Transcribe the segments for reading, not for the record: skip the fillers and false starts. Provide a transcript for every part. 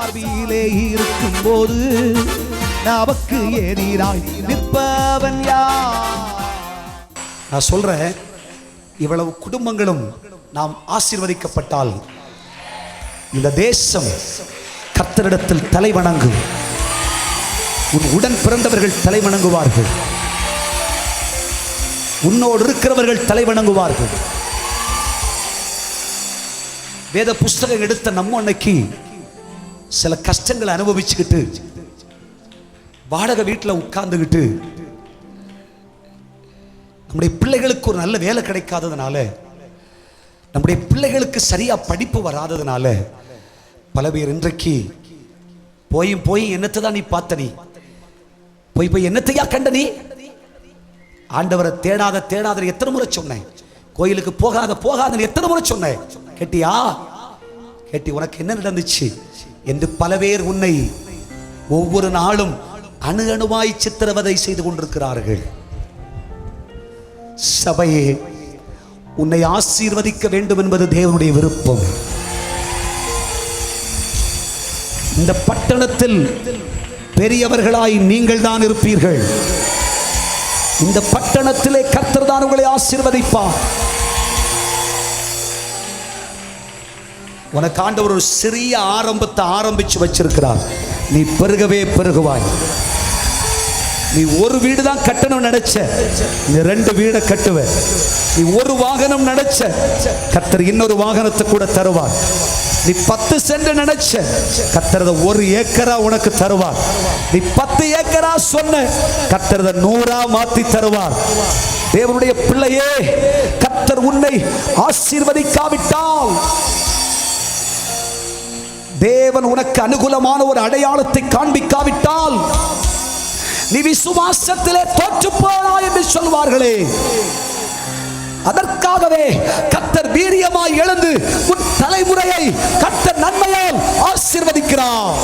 சார்பிலே இருக்கும் போது நமக்கு எதிராய் நிற்பவன் யார்? நான் சொல்றேன், இவ்வளவு குடும்பங்களும் நாம் ஆசீர்வதிக்கப்பட்டால் இந்த தேசம் கர்த்தரிடத்தில் தலை வணங்கும். உன் உடன் பிறந்தவர்கள் தலை வணங்குவார்கள், உன்னோடு இருக்கிறவர்கள் தலை வணங்குவார்கள். வேத புஸ்தகம் எடுத்த நம்ம அன்னைக்கு சில கஷ்டங்களை அனுபவிச்சுக்கிட்டு வாடகை வீட்டில் உட்கார்ந்துக்கிட்டு நம்முடைய பிள்ளைகளுக்கு ஒரு நல்ல வேலை கிடைக்காததுனால, நம்முடைய பிள்ளைகளுக்கு சரியா படிப்பு வராததுனால பல பேர் இன்றைக்கு போய் என்னத்தை தான் நீ பார்த்த, நீ போய் என்னத்தையா கண்ட, நீ ஆண்டவரை தேடாத எத்தனை முறை சொன்னேன், கோயிலுக்கு போகாத எத்தனை முறை சொன்னேன், கேட்டியா? உனக்கு என்ன நடந்துச்சு என்று பல பேர் உன்னை ஒவ்வொரு நாளும் அணு அணுவாய் சித்திரவதை செய்து கொண்டிருக்கிறார்கள். சபையே, உன்னை ஆசீர்வதிக்க வேண்டும் என்பது தேவனுடைய விருப்பம். இந்த பட்டணத்தில் பெரியவர்களாய் நீங்கள் தான் இருப்பீர்கள். இந்த பட்டணத்திலே கர்த்தர் தான் உங்களை ஆசீர்வதிப்பார். உனக்கு ஆண்டவர் ஒரு சிறிய ஆரம்பத்தை ஆரம்பிச்சு வச்சிருக்கிறார். நீ பெருகவே பெருகுவாய். நீ ஒரு வீடு தான் கட்டணும் நினைச்ச, நீ 2 வீடை கட்டுவ. நீ ஒரு வாகனம் நினைச்ச, கர்த்தர் இன்னொரு வாகனத்தை கூட தருவார். நீ 10 சென்ட் நினைச்ச, கர்த்தர் 1 ஏக்கரா உனக்கு தருவார். நீ 10 ஏக்கரா சொன்ன, கர்த்தர் 100ஆ மாத்தி தருவார். தேவனுடைய பிள்ளையே, கர்த்தர் உன்னை ஆசீர்வதிக்காவிட்டால், தேவன் உனக்கு அனுகூலமான ஒரு அடையாளத்தை காண்பிக்காவிட்டால், நீ விசுவாசத்திலே தோற்று போனாய் என்று சொல்வார்களே. அதற்காகவே கர்த்தர் வீரியமாய் எழுந்து உன் தலைமுறையை கர்த்தர் நன்மையால் ஆசீர்வதிக்கிறார்.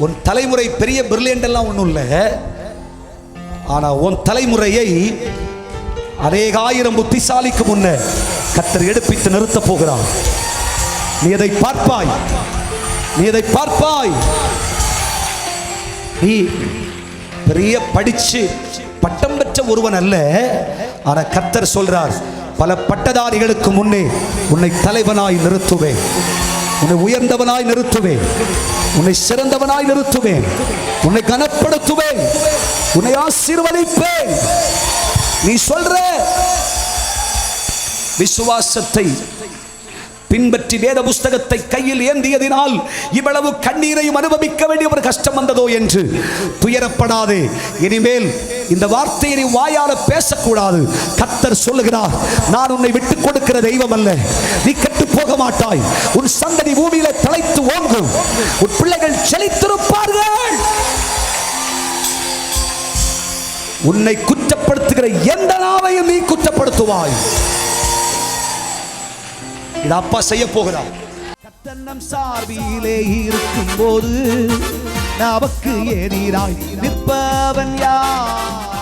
உன் தலைமுறை பெரிய பிரில்லியன்ட் எல்லாம் ஒண்ணும் இல்லை. ஆனா உன் தலைமுறையை அநேக ஆயிரம் புத்திசாலிக்கு முன்னே கர்த்தர் எடுப்பித்து நிறுத்த போகிறார். நீ அதை பார்ப்பாய். நீ பெரிய படிச்சு பட்டம் பெற்ற ஒருவன் அல்ல. ஆனா கர்த்தர் சொல்றார், பல பட்டதாரிகளுக்கு முன்னே உன்னை தலைவனாய் நிறுத்துவேன், உன்னை உயர்ந்தவனாய் நிறுத்துவேன், உன்னை சிறந்தவனாய் நிறுத்துவேன், உன்னை கனப்படுத்துவேன், உன்னை ஆசீர்வதிப்பேன். நீ சொல்ற விசுவாசத்தை பின்பற்றி வேத புஸ்தகத்தை கையில் ஏந்தியதினால் இவ்வளவு கண்ணீரையும் அனுபவிக்க வேண்டிய ஒரு கஷ்டம் வந்ததோ என்று துயரப்படாதே. இனிமேல் இந்த வார்த்தையை நீ வாயால பேசக்கூடாது. கர்த்தர் சொல்லுகிறார், நான் உன்னை விட்டுக் கொடுக்கிற தெய்வம் அல்ல. நீ கெட்டு போக மாட்டாய். உன் சந்ததி பூமியில தலைத்து ஓங்கும். உன் பிள்ளைகள் செழித்திருப்பார்கள். உன்னை குற்றப்படுத்துகிற எந்த நாவையும் நீ குற்றப்படுத்துவாய். இது அப்பா செய்ய போகிறார். கர்த்தர் நம் சார்பிலே இருக்கும் போது நமக்கு எதிராய் நிற்பவன் யார்?